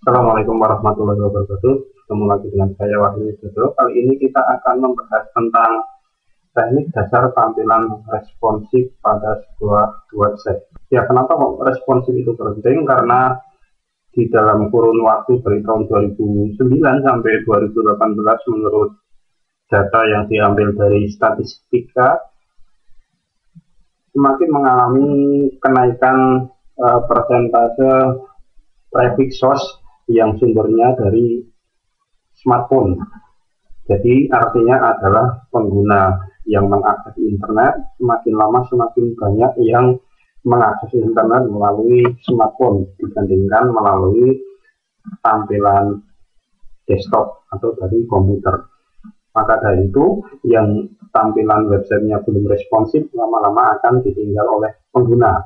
Assalamualaikum warahmatullahi wabarakatuh. Ketemu lagi dengan saya Wahyu Widodo. Kali ini kita akan membahas tentang teknik dasar tampilan responsif pada sebuah website. Ya, kenapa kok responsif itu penting? Karena di dalam kurun waktu dari tahun 2009 sampai 2018 menurut data yang diambil dari statistika semakin mengalami kenaikan persentase traffic source yang sumbernya dari smartphone. Jadi artinya adalah pengguna yang mengakses internet semakin lama semakin banyak yang mengakses internet melalui smartphone dibandingkan melalui tampilan desktop atau dari komputer. Maka dari itu yang tampilan websitenya belum responsif lama-lama akan ditinggal oleh pengguna.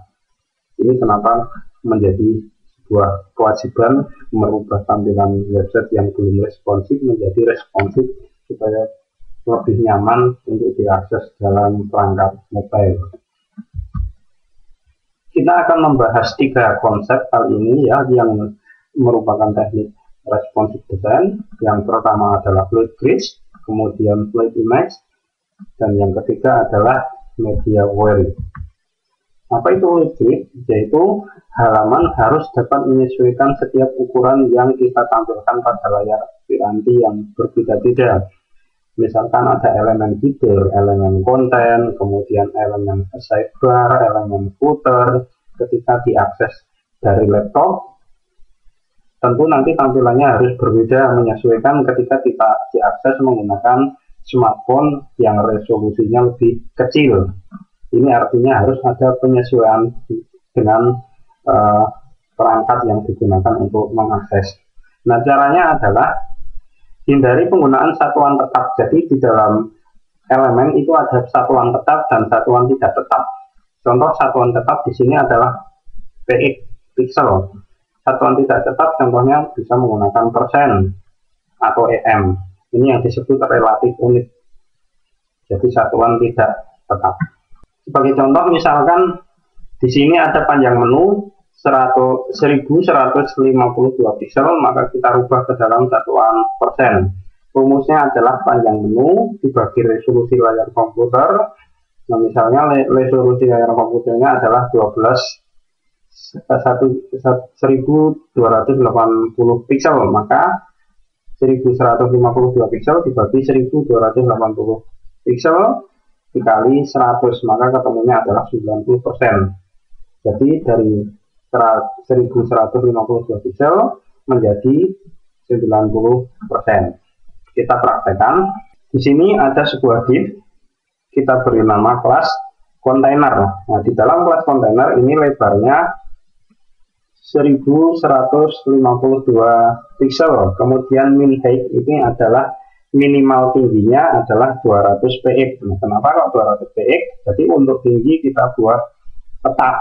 Ini kenapa menjadi sebuah kewajiban merubah tampilan website yang belum responsif menjadi responsif supaya lebih nyaman untuk diakses dalam perangkat mobile. Kita akan membahas 3 konsep kali ini ya, yang merupakan teknik responsive design. Yang pertama adalah fluid grids, kemudian fluid image, dan yang ketiga adalah media query. Apa itu fluid grid? Yaitu halaman harus dapat menyesuaikan setiap ukuran yang kita tampilkan pada layar piranti yang berbeda-beda. Misalkan ada elemen header, elemen konten, kemudian elemen sidebar, elemen footer. Ketika diakses dari laptop, tentu nanti tampilannya harus berbeda menyesuaikan ketika kita diakses menggunakan smartphone yang resolusinya lebih kecil. Ini artinya harus ada penyesuaian dengan perangkat yang digunakan untuk mengakses. Nah, caranya adalah hindari penggunaan satuan tetap. Jadi di dalam elemen itu ada satuan tetap dan satuan tidak tetap. Contoh satuan tetap di sini adalah px, pixel. Satuan tidak tetap contohnya bisa menggunakan persen atau em. Ini yang disebut relatif unit. Jadi satuan tidak tetap. Sebagai contoh misalkan di sini ada panjang menu 1152 pixel, maka kita rubah ke dalam satuan persen. Rumusnya adalah panjang menu dibagi resolusi layar komputer. Nah, misalnya resolusi layar komputernya adalah 1280 pixel, maka 1152 pixel dibagi 1280 pixel dikali 100, maka ketemunya adalah 90%. Jadi dari 1152 pixel menjadi 90%. Kita praktekkan. Di sini ada sebuah div, kita beri nama kelas kontainer. Nah, di dalam kelas kontainer ini lebarnya 1152 pixel. Kemudian min height ini adalah minimal tingginya adalah 200 px. Nah, kenapa kok 200 px? Jadi untuk tinggi kita buat tetap.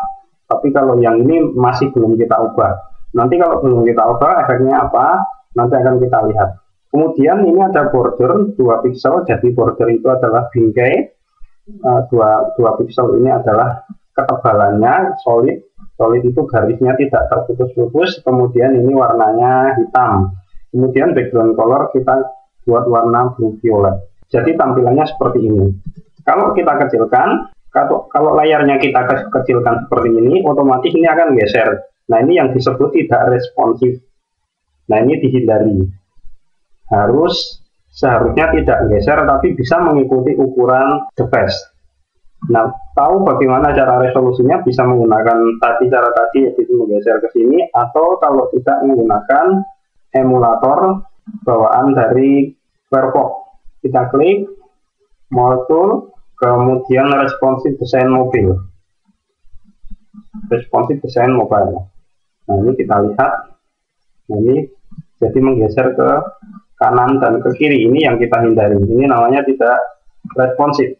Tapi kalau yang ini masih belum kita ubah. Nanti kalau belum kita ubah efeknya apa? Nanti akan kita lihat. Kemudian ini ada border 2 pixel. Jadi border itu adalah bingkai. 2 pixel ini adalah ketebalannya solid. Solid itu garisnya tidak terputus-putus. Kemudian ini warnanya hitam. Kemudian background color kita buat warna blue violet. Jadi tampilannya seperti ini. Kalau kita kecilkan, kalau layarnya kita kecilkan seperti ini, otomatis ini akan geser. Nah, ini yang disebut tidak responsif. Nah, ini dihindari. Seharusnya tidak geser, tapi bisa mengikuti ukuran the best. Nah, tahu bagaimana cara resolusinya? Bisa menggunakan cara tadi, yaitu menggeser ke sini, atau kalau tidak menggunakan emulator bawaan dari Firefox. Kita klik More Tool, kemudian Responsive Design Mobile. Responsive Design Mobile. Nah, ini kita lihat. Ini jadi menggeser ke kanan dan ke kiri. Ini yang kita hindari. Ini namanya tidak responsif.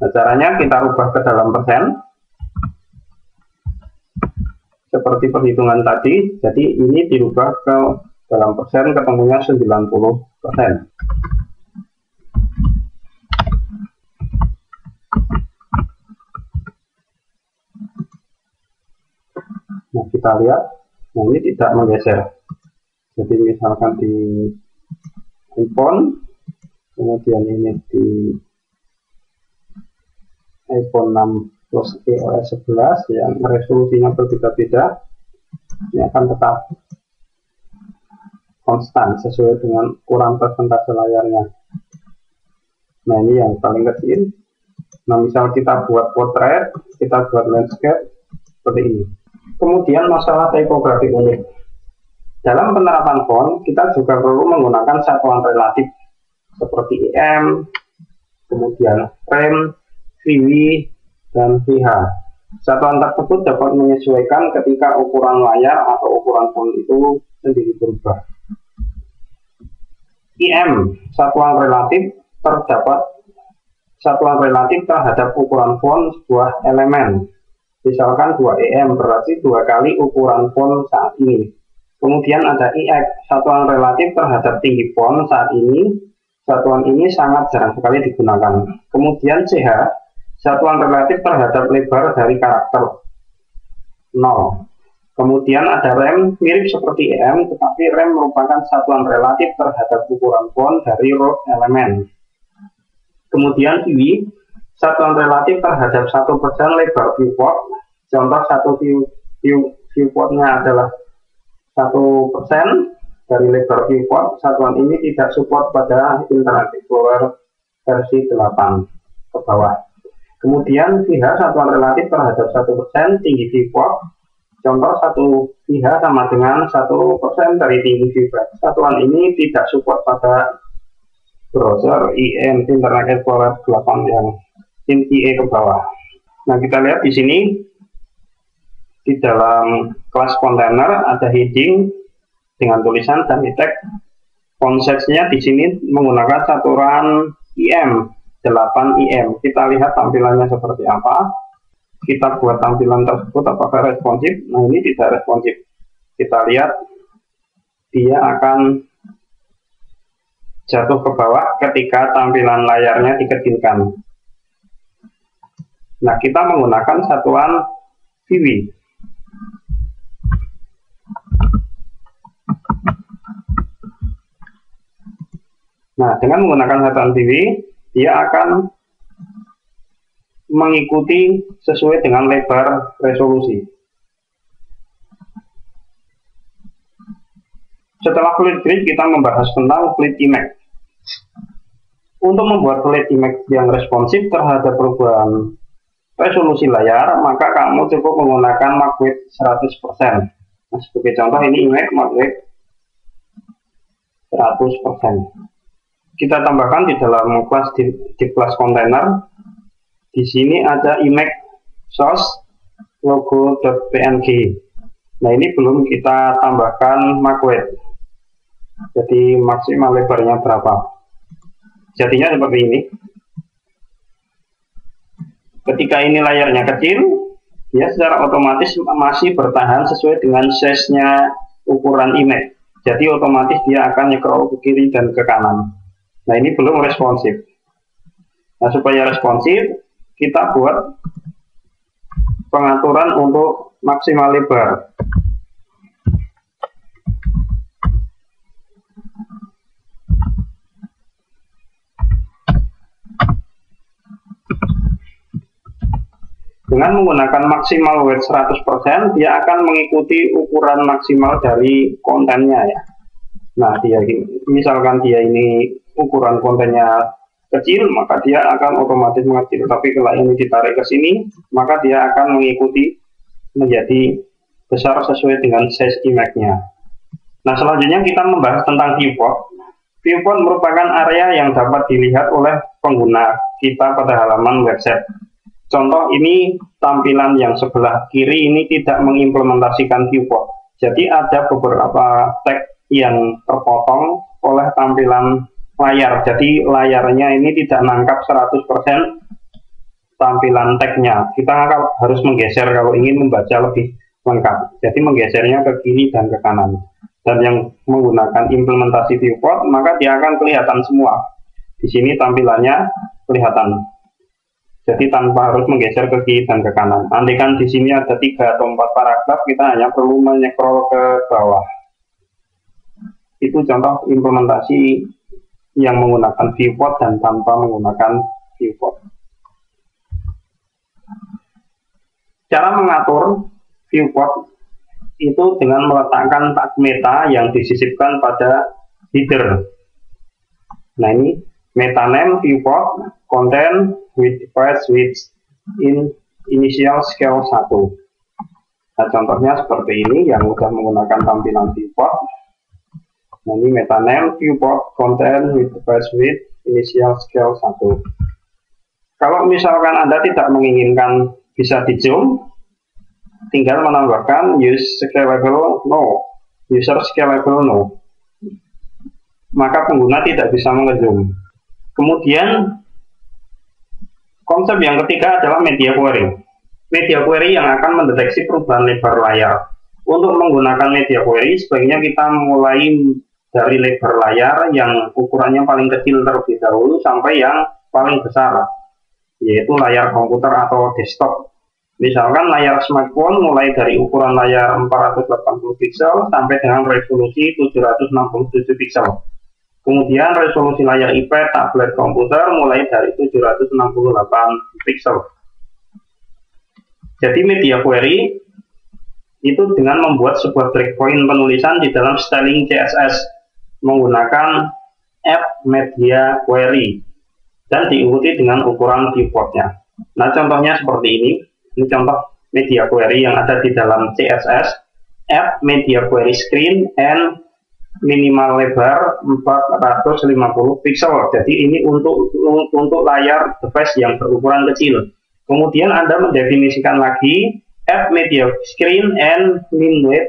Nah, caranya kita rubah ke dalam persen. Seperti perhitungan tadi. Jadi ini dirubah ke dalam persen, ketemunya 90%. Nah, kita lihat, nah ini tidak menggeser. Jadi misalkan di iPhone, kemudian ini di iPhone 6 plus iOS 11 yang resolusinya berbeda-beda, ini akan tetap konstan sesuai dengan ukuran persentase layarnya. Nah, ini yang paling kecil. Nah, misal kita buat portrait, kita buat landscape seperti ini. Kemudian masalah tipografi unik. Dalam penerapan font, kita juga perlu menggunakan satuan relatif seperti EM, kemudian rem, VW, dan VH. Satuan tersebut dapat menyesuaikan ketika ukuran layar atau ukuran font itu sendiri berubah. IM, satuan relatif terhadap ukuran font sebuah elemen. Misalkan 2 EM berarti 2 kali ukuran font saat ini. Kemudian ada IX, satuan relatif terhadap tinggi font saat ini. Satuan ini sangat jarang sekali digunakan. Kemudian CH, satuan relatif terhadap lebar dari karakter 0. Kemudian ada rem, mirip seperti EM, tetapi rem merupakan satuan relatif terhadap ukuran font dari root elemen. Kemudian VW, satuan relatif terhadap 1% lebar viewport. Contoh satu viewportnya adalah 1% dari lebar viewport. Satuan ini tidak support pada Internet Explorer versi 8 ke bawah. Kemudian VH, satuan relatif terhadap 1% tinggi viewport. Contoh 1 VH sama dengan 1% dari tinggi viewport. Satuan ini tidak support pada browser Internet Explorer 8 yang IE ke bawah. Nah, kita lihat di sini di dalam kelas kontainer ada heading dengan tulisan dan tag. Font size-nya di sini menggunakan saturan IM 8 IM. Kita lihat tampilannya seperti apa. Kita buat tampilan tersebut apakah responsif. Nah, ini tidak responsif. Kita lihat dia akan jatuh ke bawah ketika tampilan layarnya dikecilkan. Nah, kita menggunakan satuan VW. Nah, dengan menggunakan satuan VW, dia akan mengikuti sesuai dengan lebar resolusi. Setelah fluid grid, kita membahas tentang fluid image. Untuk membuat fluid image yang responsif terhadap perubahan resolusi layar, maka kamu cukup menggunakan mark width 100%. Nah, sebagai contoh ini image mark width 100%. Kita tambahkan di dalam kelas di kelas kontainer. Di sini ada image source logo.png. Nah, ini belum kita tambahkan mark width. Jadi maksimal lebarnya berapa? Jadinya seperti ini. Ketika ini layarnya kecil, dia secara otomatis masih bertahan sesuai dengan size-nya ukuran image. Jadi otomatis dia akan nyekrol ke kiri dan ke kanan. Nah, ini belum responsif. Nah, supaya responsif, kita buat pengaturan untuk maksimal lebar. Dengan menggunakan maksimal width 100%, dia akan mengikuti ukuran maksimal dari kontennya ya. Nah, misalkan dia ini ukuran kontennya kecil, maka dia akan otomatis mengecil. Tapi kalau ini ditarik ke sini, maka dia akan mengikuti menjadi besar sesuai dengan size image-nya. Nah, selanjutnya kita membahas tentang viewport. Viewport merupakan area yang dapat dilihat oleh pengguna kita pada halaman website. Contoh ini tampilan yang sebelah kiri ini tidak mengimplementasikan viewport. Jadi ada beberapa tag yang terpotong oleh tampilan layar. Jadi layarnya ini tidak nangkap 100% tampilan tagnya. Kita harus menggeser kalau ingin membaca lebih lengkap. Jadi menggesernya ke kiri dan ke kanan. Dan yang menggunakan implementasi viewport, maka dia akan kelihatan semua. Di sini tampilannya kelihatan. Jadi tanpa harus menggeser ke kiri dan ke kanan. Andaikan di sini ada 3 atau 4 paragraf, kita hanya perlu menyekrol ke bawah. Itu contoh implementasi yang menggunakan viewport dan tanpa menggunakan viewport. Cara mengatur viewport itu dengan meletakkan tag meta yang disisipkan pada header. Nah, ini meta name viewport content with device with initial scale 1. Nah, contohnya seperti ini yang sudah menggunakan tampilan viewport. Nah, ini meta name viewport content with device with initial scale 1. Kalau misalkan Anda tidak menginginkan bisa di zoom, tinggal menambahkan use scalable no, user scalable no, maka pengguna tidak bisa mengezoom. Kemudian konsep yang ketiga adalah media query. Media query yang akan mendeteksi perubahan lebar layar. Untuk menggunakan media query, sebaiknya kita mulai dari lebar layar yang ukurannya paling kecil terlebih dahulu sampai yang paling besar, yaitu layar komputer atau desktop. Misalkan layar smartphone mulai dari ukuran layar 480 pixel sampai dengan resolusi 767 pixel. Kemudian resolusi layar iPad, tablet, komputer mulai dari 768 pixel. Jadi media query itu dengan membuat sebuah breakpoint penulisan di dalam styling CSS menggunakan app media query dan diikuti dengan ukuran viewportnya. Nah, contohnya seperti ini. Ini contoh media query yang ada di dalam CSS, app media query screen and minimal lebar 450 pixel. Jadi ini untuk layar device yang berukuran kecil. Kemudian Anda mendefinisikan lagi app media screen and min width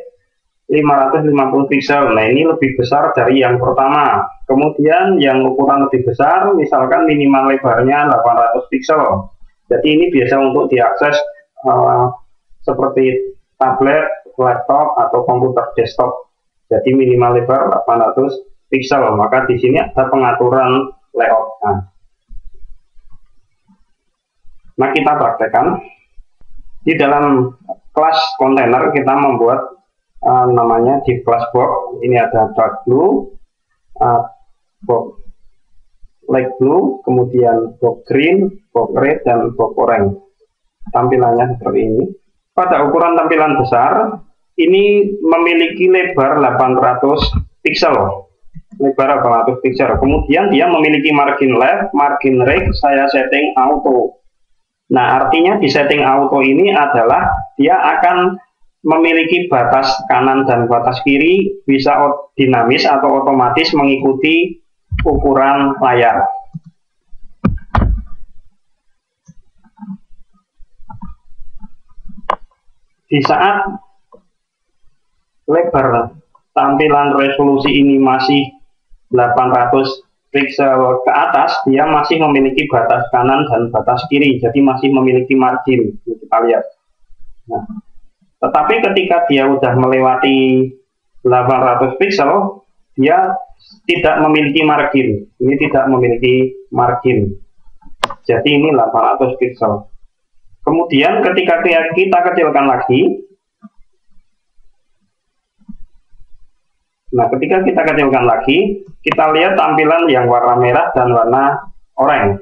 550 pixel. Nah, ini lebih besar dari yang pertama. Kemudian yang ukuran lebih besar, misalkan minimal lebarnya 800 pixel. Jadi ini biasa untuk diakses seperti tablet, laptop, atau komputer desktop. Jadi minimal lebar 800 pixel. Maka di sini ada pengaturan layout. Nah, kita praktekkan. Di dalam kelas kontainer kita membuat namanya di class box. Ini ada dark blue, box light blue, kemudian box green, box red, dan box orange. Tampilannya seperti ini. Pada ukuran tampilan besar, ini memiliki lebar 800 pixel. Lebar 800 pixel. Kemudian dia memiliki margin left, margin right, saya setting auto. Nah, artinya di setting auto ini adalah dia akan memiliki batas kanan dan batas kiri, bisa dinamis atau otomatis mengikuti ukuran layar. Di saat lebar tampilan resolusi ini masih 800 pixel ke atas, dia masih memiliki batas kanan dan batas kiri, jadi masih memiliki margin. Kita lihat. Nah, tetapi ketika dia sudah melewati 800 pixel, dia tidak memiliki margin. Ini tidak memiliki margin. Jadi ini 800 pixel. Kemudian ketika kita kecilkan lagi, nah ketika kita kecilkan lagi, kita lihat tampilan yang warna merah dan warna oranye.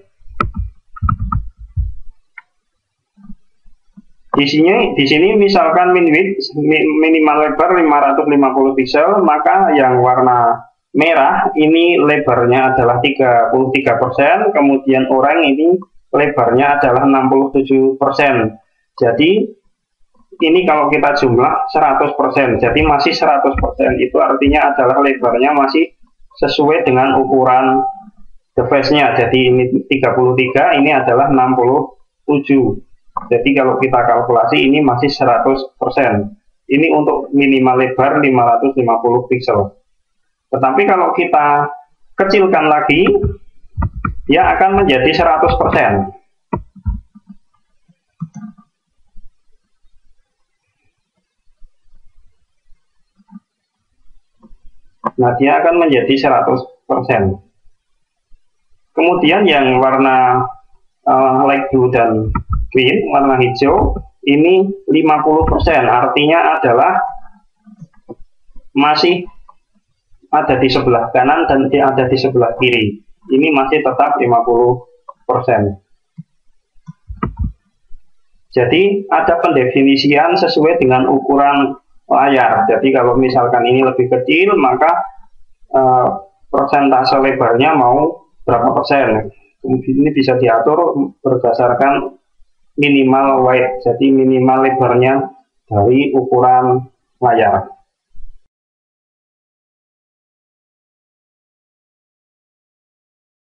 Di sini misalkan min width minimal lebar 550 pixel, maka yang warna merah ini lebarnya adalah 33%, kemudian oranye ini lebarnya adalah 67%. Jadi ini kalau kita jumlah 100%, jadi masih 100%. Itu artinya adalah lebarnya masih sesuai dengan ukuran device-nya. Jadi ini 33, ini adalah 67. Jadi kalau kita kalkulasi ini masih 100%. Ini untuk minimal lebar 550 pixel. Tetapi kalau kita kecilkan lagi, dia akan menjadi 100%. Nah, dia akan menjadi 100%. Kemudian yang warna light blue dan green, warna hijau, ini 50%. Artinya adalah masih ada di sebelah kanan dan ada di sebelah kiri. Ini masih tetap 50%. Jadi ada pendefinisian sesuai dengan ukuran layar. Jadi kalau misalkan ini lebih kecil, maka persentase lebarnya mau berapa persen. Ini bisa diatur berdasarkan minimal weight, jadi minimal lebarnya dari ukuran layar.